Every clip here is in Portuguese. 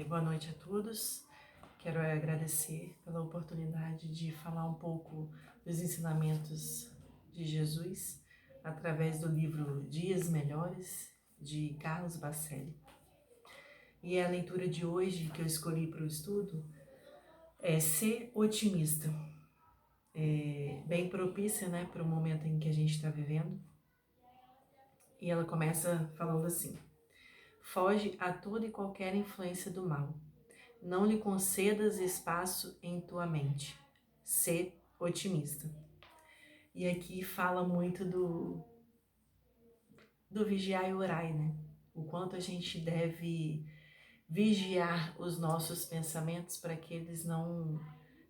Boa noite a todos. Quero agradecer pela oportunidade de falar um pouco dos ensinamentos de Jesus através do livro Dias Melhores, de Carlos Bacelli. E a leitura de hoje que eu escolhi para o estudo é Ser Otimista. Bem propícia, né, para o momento em que a gente está vivendo. E ela começa falando assim: foge a toda e qualquer influência do mal. Não lhe concedas espaço em tua mente. Sê otimista. E aqui fala muito do vigiar e orar, né? O quanto a gente deve vigiar os nossos pensamentos para que eles não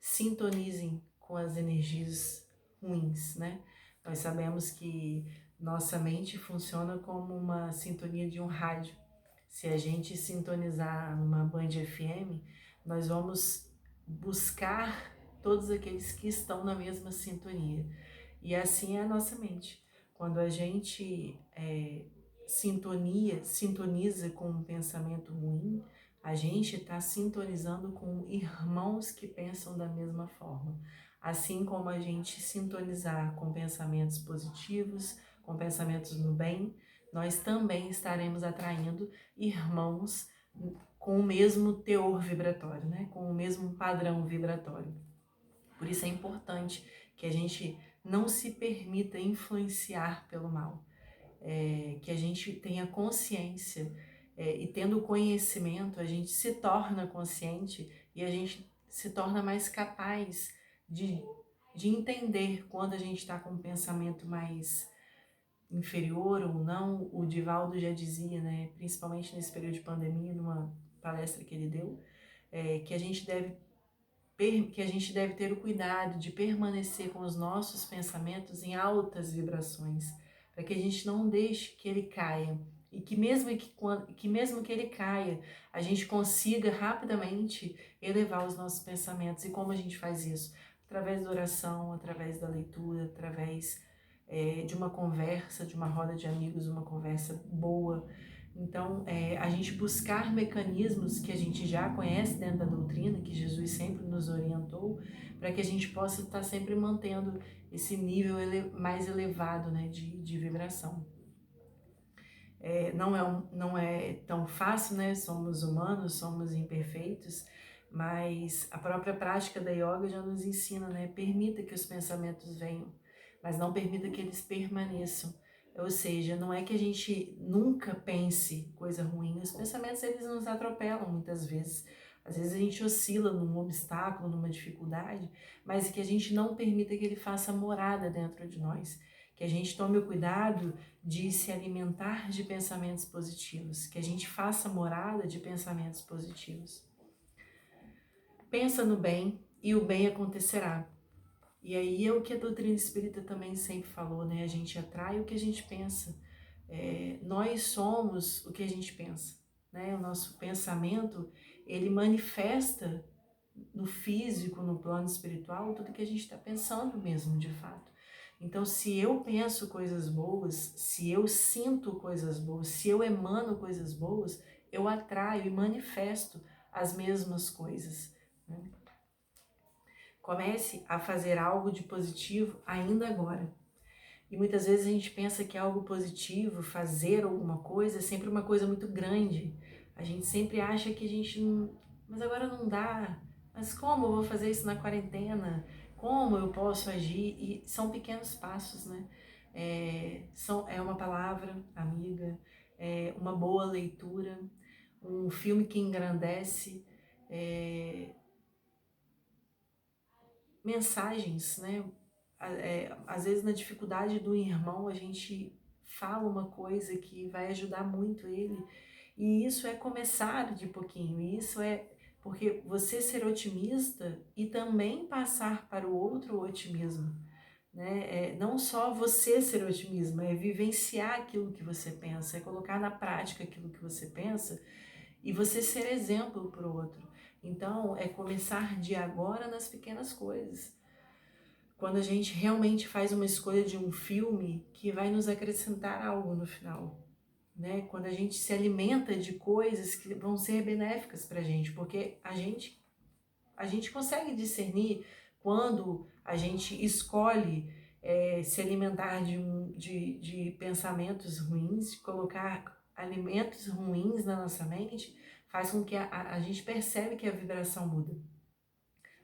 sintonizem com as energias ruins, né? Nós sabemos que nossa mente funciona como uma sintonia de um rádio. Se a gente sintonizar numa Band FM, nós vamos buscar todos aqueles que estão na mesma sintonia. E assim é a nossa mente. Quando a gente sintoniza com um pensamento ruim, a gente está sintonizando com irmãos que pensam da mesma forma. Assim como a gente sintonizar com pensamentos positivos, com pensamentos no bem, nós também estaremos atraindo irmãos com o mesmo teor vibratório, né? Com o mesmo padrão vibratório. Por isso é importante que a gente não se permita influenciar pelo mal, que a gente tenha consciência e tendo conhecimento a gente se torna consciente e a gente se torna mais capaz de entender quando a gente está com um pensamento mais inferior ou não. O Divaldo já dizia, né, principalmente nesse período de pandemia, numa palestra que ele deu, que a gente deve ter o cuidado de permanecer com os nossos pensamentos em altas vibrações, para que a gente não deixe que ele caia, e que mesmo que ele caia, a gente consiga rapidamente elevar os nossos pensamentos. E como a gente faz isso? Através da oração, através da leitura, através de uma conversa, de uma roda de amigos, uma conversa boa. Então, a gente buscar mecanismos que a gente já conhece dentro da doutrina, que Jesus sempre nos orientou, para que a gente possa estar sempre mantendo esse nível mais elevado, né, de vibração. Não é tão fácil, né? Somos humanos, somos imperfeitos, mas a própria prática da yoga já nos ensina, né? Permita que os pensamentos venham, mas não permita que eles permaneçam. Ou seja, não é que a gente nunca pense coisa ruim, os pensamentos eles nos atropelam muitas vezes. Às vezes a gente oscila num obstáculo, numa dificuldade, mas que a gente não permita que ele faça morada dentro de nós. Que a gente tome o cuidado de se alimentar de pensamentos positivos, que a gente faça morada de pensamentos positivos. Pensa no bem e o bem acontecerá. E aí é o que a doutrina espírita também sempre falou, né? A gente atrai o que a gente pensa. Nós somos o que a gente pensa, né? O nosso pensamento, ele manifesta no físico, no plano espiritual, tudo que a gente está pensando mesmo, de fato. Então, se eu penso coisas boas, se eu sinto coisas boas, se eu emano coisas boas, eu atraio e manifesto as mesmas coisas, né? Comece a fazer algo de positivo ainda agora. E muitas vezes a gente pensa que algo positivo, fazer alguma coisa, é sempre uma coisa muito grande. A gente sempre acha que a gente não... Mas agora não dá. Mas como eu vou fazer isso na quarentena? Como eu posso agir? E são pequenos passos, né? É uma palavra amiga, uma boa leitura, um filme que engrandece, mensagens, né? Às vezes na dificuldade do irmão a gente fala uma coisa que vai ajudar muito ele, e isso é começar de pouquinho, isso é porque você ser otimista e também passar para o outro o otimismo, né? Não só você ser otimismo, é vivenciar aquilo que você pensa, é colocar na prática aquilo que você pensa e você ser exemplo para o outro. Então, é começar de agora nas pequenas coisas. Quando a gente realmente faz uma escolha de um filme que vai nos acrescentar algo no final, né? Quando a gente se alimenta de coisas que vão ser benéficas pra gente, porque a gente consegue discernir quando a gente escolhe se alimentar de pensamentos ruins, colocar alimentos ruins na nossa mente, faz com que a gente percebe que a vibração muda.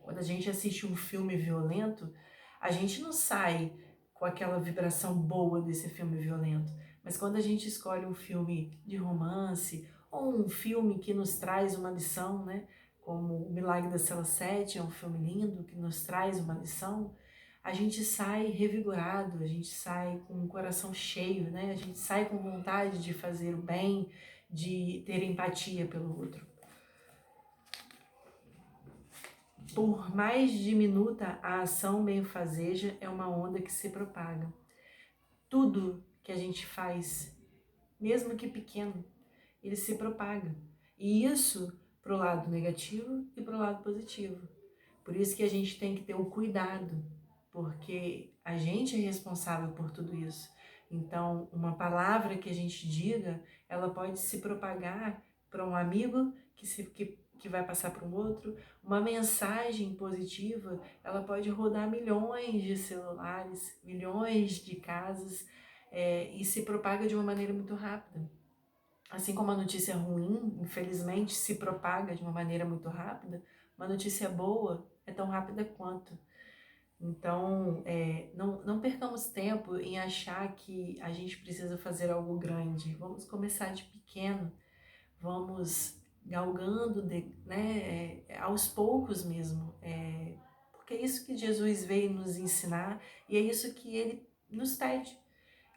Quando a gente assiste um filme violento, a gente não sai com aquela vibração boa desse filme violento, mas quando a gente escolhe um filme de romance ou um filme que nos traz uma lição, né? Como O Milagre da Cela 7, é um filme lindo que nos traz uma lição, a gente sai revigorado, a gente sai com o coração cheio, né? A gente sai com vontade de fazer o bem, de ter empatia pelo outro. Por mais diminuta a ação benfazeja é uma onda que se propaga. Tudo que a gente faz, mesmo que pequeno, ele se propaga. E isso para o lado negativo e para o lado positivo. Por isso que a gente tem que ter o cuidado, porque a gente é responsável por tudo isso. Então, uma palavra que a gente diga, ela pode se propagar para um amigo que vai passar para um outro. Uma mensagem positiva, ela pode rodar milhões de celulares, milhões de casas, e se propaga de uma maneira muito rápida. Assim como a notícia ruim, infelizmente, se propaga de uma maneira muito rápida, uma notícia boa é tão rápida quanto. Então, não percamos tempo em achar que a gente precisa fazer algo grande. Vamos começar de pequeno, vamos galgando, né, aos poucos mesmo. Porque é isso que Jesus veio nos ensinar e é isso que ele nos pede.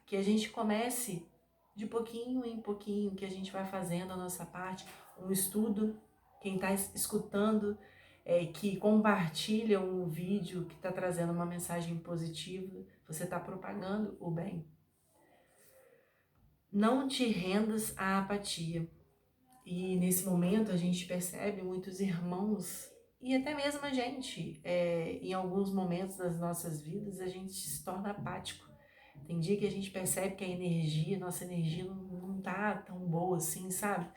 Que a gente comece de pouquinho em pouquinho, que a gente vai fazendo a nossa parte, um estudo, quem está escutando, que compartilha um vídeo que está trazendo uma mensagem positiva, você está propagando o bem. Não te rendas à apatia. E nesse momento a gente percebe muitos irmãos, e até mesmo a gente, em alguns momentos das nossas vidas, a gente se torna apático. Tem dia que a gente percebe que nossa energia não tá tão boa assim, sabe?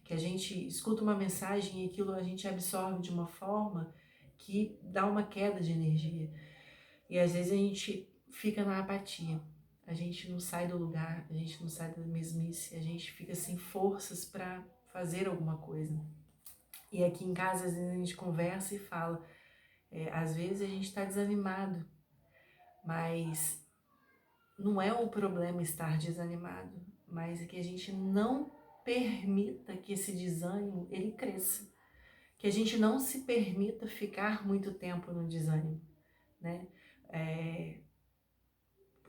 Que a gente escuta uma mensagem e aquilo a gente absorve de uma forma que dá uma queda de energia. E às vezes a gente fica na apatia. A gente não sai do lugar, a gente não sai da mesmice, a gente fica sem forças para fazer alguma coisa. E aqui em casa às vezes a gente conversa e fala, às vezes a gente está desanimado, mas não é o problema estar desanimado, mas é que a gente não permita que esse desânimo ele cresça, que a gente não se permita ficar muito tempo no desânimo, né?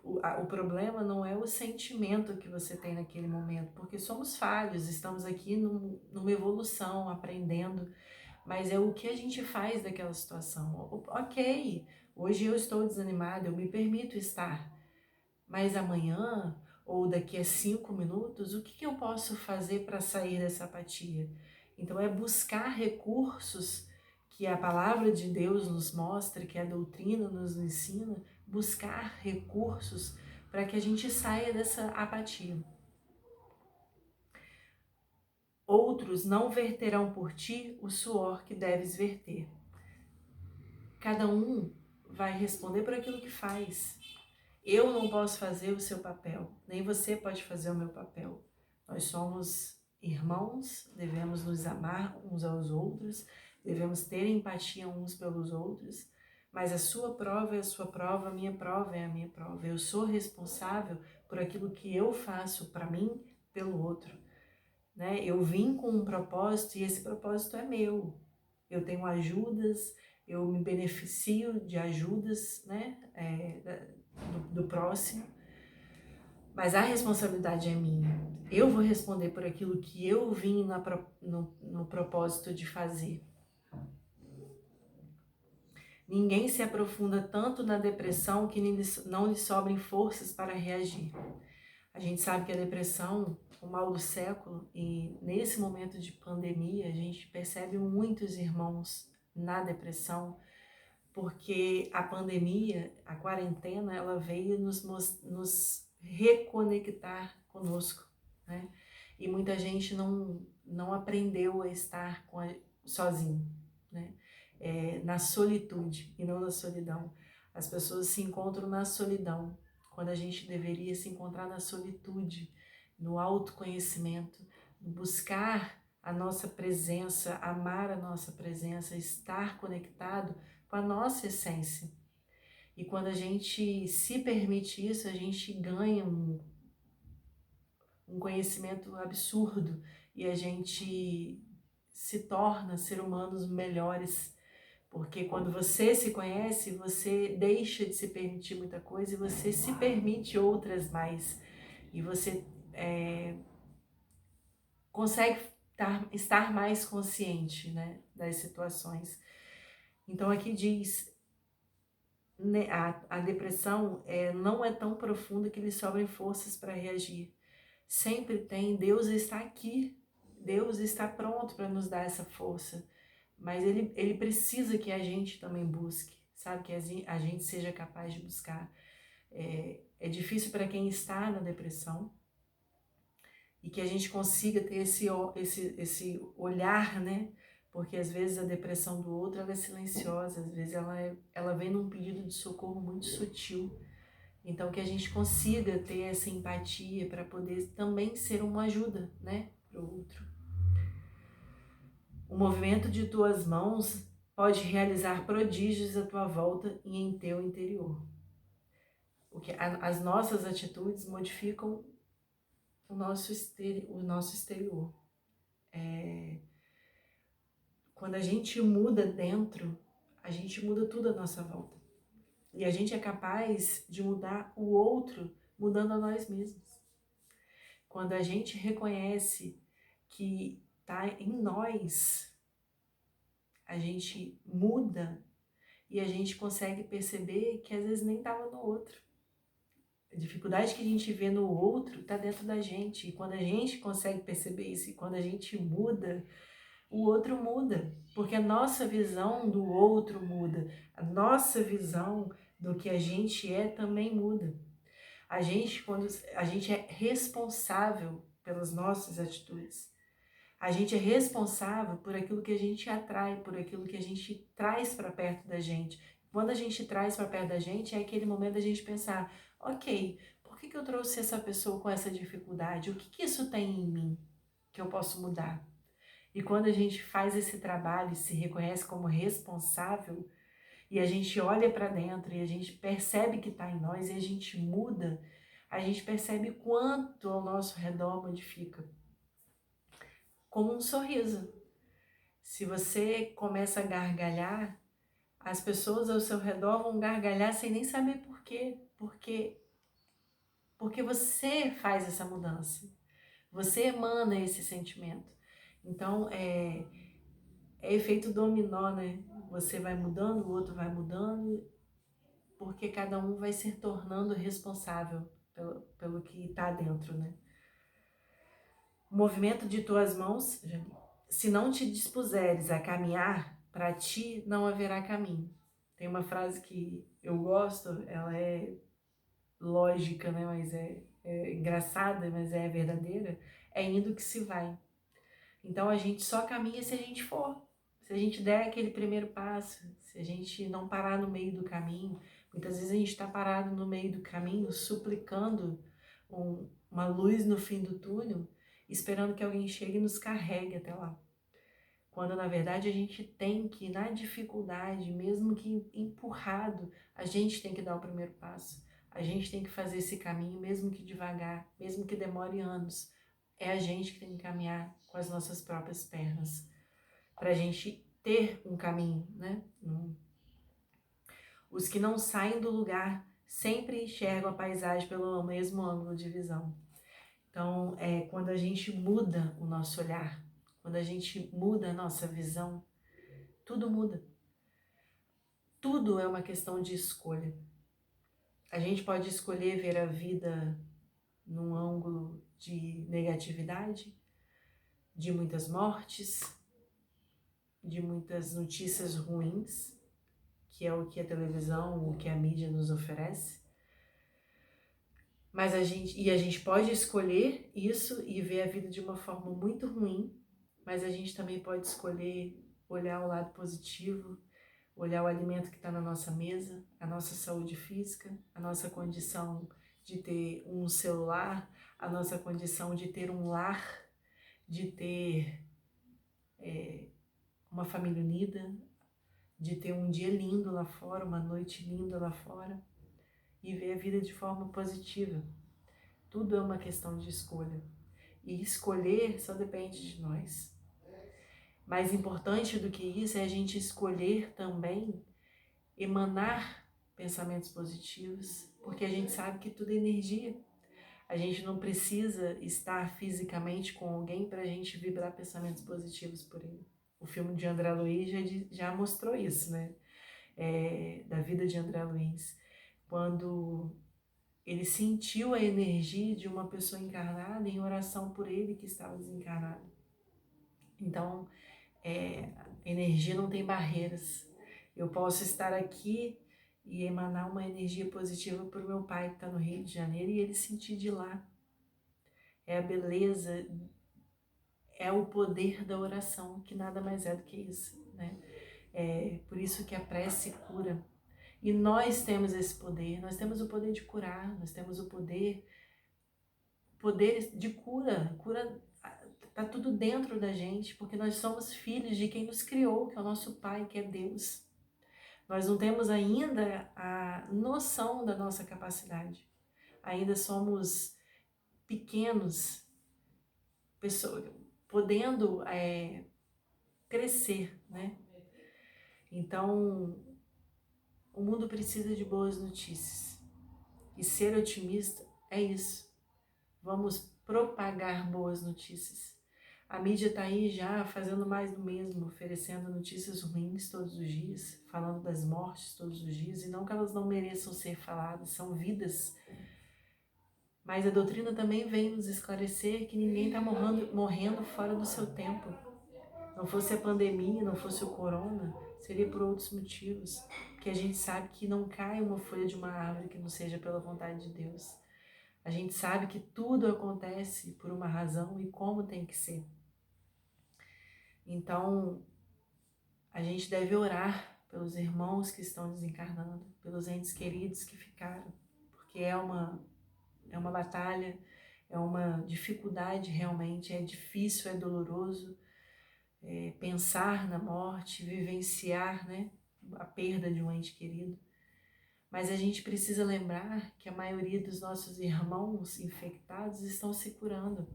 O problema não é o sentimento que você tem naquele momento, porque somos falhos, estamos aqui numa evolução, aprendendo, mas é o que a gente faz daquela situação. Ok, hoje eu estou desanimada, eu me permito estar, mas amanhã ou daqui a 5 minutos, o que eu posso fazer para sair dessa apatia? Então é buscar recursos que a palavra de Deus nos mostra, que a doutrina nos ensina, buscar recursos para que a gente saia dessa apatia. Outros não verterão por ti o suor que deves verter. Cada um vai responder por aquilo que faz. Eu não posso fazer o seu papel, nem você pode fazer o meu papel. Nós somos irmãos, devemos nos amar uns aos outros, devemos ter empatia uns pelos outros, mas a sua prova é a sua prova, a minha prova é a minha prova. Eu sou responsável por aquilo que eu faço para mim, pelo outro, né? Eu vim com um propósito e esse propósito é meu. Eu tenho ajudas, eu me beneficio de ajudas, né? Do próximo, mas a responsabilidade é minha. Eu vou responder por aquilo que eu vim no propósito de fazer. Ninguém se aprofunda tanto na depressão que não lhe sobrem forças para reagir. A gente sabe que a depressão é o mal do século e nesse momento de pandemia a gente percebe muitos irmãos na depressão, porque a pandemia, a quarentena, ela veio nos reconectar conosco, né? E muita gente não aprendeu a estar sozinho, né? Na solitude e não na solidão. As pessoas se encontram na solidão, quando a gente deveria se encontrar na solitude, no autoconhecimento, buscar a nossa presença, amar a nossa presença, estar conectado com a nossa essência. E quando a gente se permite isso, a gente ganha um conhecimento absurdo e a gente se torna ser humanos melhores, porque quando você se conhece, você deixa de se permitir muita coisa e você se permite outras mais, e você consegue estar mais consciente, né, das situações. Então aqui diz, né, a depressão não é tão profunda que lhe sobrem forças para reagir. Sempre tem, Deus está aqui, Deus está pronto para nos dar essa força, mas ele precisa que a gente também busque, sabe, que a gente seja capaz de buscar. É difícil para quem está na depressão, e que a gente consiga ter esse olhar, né, porque às vezes a depressão do outro ela é silenciosa, às vezes ela vem num pedido de socorro muito sutil. Então, que a gente consiga ter essa empatia para poder também ser uma ajuda, né, para o outro. O movimento de tuas mãos pode realizar prodígios à tua volta e em teu interior. As nossas atitudes modificam o nosso exterior. Quando a gente muda dentro, a gente muda tudo à nossa volta. E a gente é capaz de mudar o outro mudando a nós mesmos. Quando a gente reconhece que está em nós, a gente muda e a gente consegue perceber que às vezes nem estava no outro. A dificuldade que a gente vê no outro está dentro da gente. E quando a gente consegue perceber isso e quando a gente muda, o outro muda. Porque a nossa visão do outro muda. A nossa visão do que a gente é também muda. Quando a gente é responsável pelas nossas atitudes. A gente é responsável por aquilo que a gente atrai, por aquilo que a gente traz para perto da gente. Quando a gente traz para perto da gente, é aquele momento da gente pensar, ok, por que eu trouxe essa pessoa com essa dificuldade? O que isso tem em mim que eu posso mudar? E quando a gente faz esse trabalho e se reconhece como responsável, e a gente olha para dentro e a gente percebe que está em nós e a gente muda, a gente percebe quanto ao nosso redor modifica. Como um sorriso. Se você começa a gargalhar, as pessoas ao seu redor vão gargalhar sem nem saber por quê. Porque você faz essa mudança. Você emana esse sentimento. Então, é efeito dominó, né? Você vai mudando, o outro vai mudando, porque cada um vai se tornando responsável pelo que está dentro, né? O movimento de tuas mãos, se não te dispuseres a caminhar, para ti não haverá caminho. Tem uma frase que eu gosto, ela é lógica, né? Mas é engraçada, mas é verdadeira. É indo que se vai. Então a gente só caminha se a gente for. Se a gente der aquele primeiro passo, se a gente não parar no meio do caminho. Muitas vezes a gente está parado no meio do caminho, suplicando uma luz no fim do túnel, esperando que alguém chegue e nos carregue até lá. Quando na verdade a gente tem que, na dificuldade, mesmo que empurrado, a gente tem que dar o primeiro passo. A gente tem que fazer esse caminho, mesmo que devagar, mesmo que demore anos. É a gente que tem que caminhar com as nossas próprias pernas, para a gente ter um caminho, né? Os que não saem do lugar sempre enxergam a paisagem pelo mesmo ângulo de visão. Então, quando a gente muda o nosso olhar, quando a gente muda a nossa visão, tudo muda. Tudo é uma questão de escolha. A gente pode escolher ver a vida num ângulo de negatividade, de muitas mortes, de muitas notícias ruins, que é o que a televisão, o que a mídia nos oferece. Mas a gente pode escolher isso e ver a vida de uma forma muito ruim, mas a gente também pode escolher olhar o lado positivo, olhar o alimento que está na nossa mesa, a nossa saúde física, a nossa condição de ter um celular, a nossa condição de ter um lar, de ter uma família unida, de ter um dia lindo lá fora, uma noite linda lá fora e ver a vida de forma positiva. Tudo é uma questão de escolha. E escolher só depende de nós. Mais importante do que isso é a gente escolher também emanar pensamentos positivos, porque a gente sabe que tudo é energia. A gente não precisa estar fisicamente com alguém para a gente vibrar pensamentos positivos por ele. O filme de André Luiz já mostrou isso, né? Da vida de André Luiz. Quando ele sentiu a energia de uma pessoa encarnada em oração por ele que estava desencarnado. Então, energia não tem barreiras. Eu posso estar aqui e emanar uma energia positiva para o meu pai que está no Rio de Janeiro e ele sentir de lá. É a beleza, é o poder da oração, que nada mais é do que isso, né? É por isso que a prece cura. E nós temos esse poder, nós temos o poder de curar, nós temos o poder de cura, tá tudo dentro da gente, porque nós somos filhos de quem nos criou, que é o nosso Pai, que é Deus. Nós não temos ainda a noção da nossa capacidade. Ainda somos pequenos, pessoas, podendo crescer, né? Então, o mundo precisa de boas notícias. E ser otimista é isso. Vamos propagar boas notícias. A mídia está aí já fazendo mais do mesmo, oferecendo notícias ruins todos os dias, falando das mortes todos os dias, e não que elas não mereçam ser faladas, são vidas. Mas a doutrina também vem nos esclarecer que ninguém está morrendo fora do seu tempo. Não fosse a pandemia, não fosse o corona, seria por outros motivos. Porque a gente sabe que não cai uma folha de uma árvore que não seja pela vontade de Deus. A gente sabe que tudo acontece por uma razão e como tem que ser. Então, a gente deve orar pelos irmãos que estão desencarnando, pelos entes queridos que ficaram, porque é uma batalha, é uma dificuldade realmente, é difícil, é doloroso pensar na morte, vivenciar, né, a perda de um ente querido. Mas a gente precisa lembrar que a maioria dos nossos irmãos infectados estão se curando.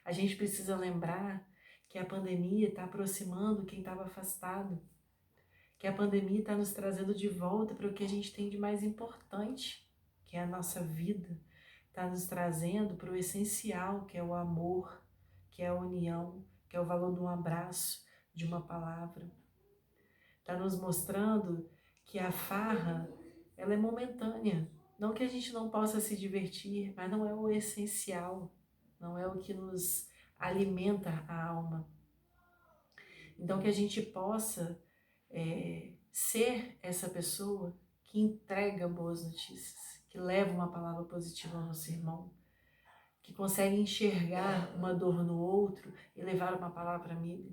A gente precisa lembrar que a pandemia está aproximando quem estava afastado, que a pandemia está nos trazendo de volta para o que a gente tem de mais importante, que é a nossa vida, está nos trazendo para o essencial, que é o amor, que é a união, que é o valor de um abraço, de uma palavra. Está nos mostrando que a farra, ela é momentânea. Não que a gente não possa se divertir, mas não é o essencial, não é o que nos alimenta a alma. Então que a gente possa ser essa pessoa que entrega boas notícias, que leva uma palavra positiva ao nosso irmão, que consegue enxergar uma dor no outro e levar uma palavra amiga.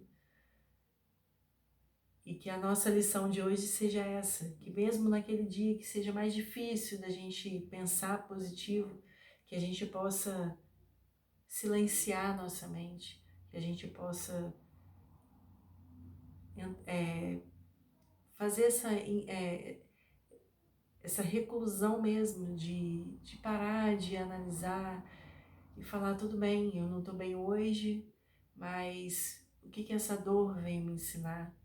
E que a nossa lição de hoje seja essa, que mesmo naquele dia que seja mais difícil da gente pensar positivo, que a gente possa silenciar a nossa mente, que a gente possa fazer essa reclusão mesmo de parar, de analisar e falar, tudo bem, eu não estou bem hoje, mas o que essa dor vem me ensinar?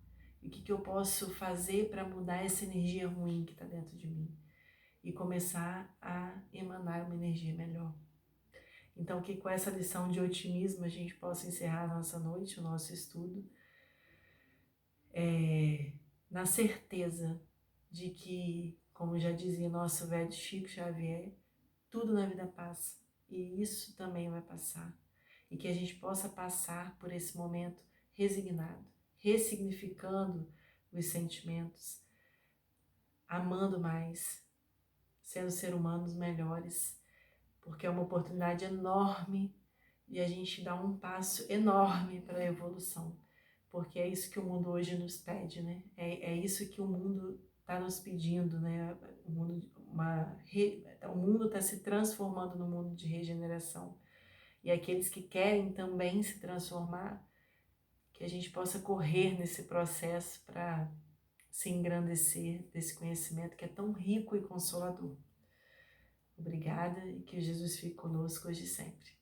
E o que eu posso fazer para mudar essa energia ruim que está dentro de mim? E começar a emanar uma energia melhor. Então, que com essa lição de otimismo a gente possa encerrar a nossa noite, o nosso estudo, na certeza de que, como já dizia nosso velho Chico Xavier, tudo na vida passa e isso também vai passar. E que a gente possa passar por esse momento resignado, ressignificando os sentimentos, amando mais, sendo ser humanos melhores, porque é uma oportunidade enorme e a gente dá um passo enorme para a evolução, porque é isso que o mundo hoje nos pede, né? É isso que o mundo está nos pedindo, né? O mundo está se transformando no mundo de regeneração. E aqueles que querem também se transformar, que a gente possa correr nesse processo para se engrandecer desse conhecimento que é tão rico e consolador. Obrigada e que Jesus fique conosco hoje e sempre.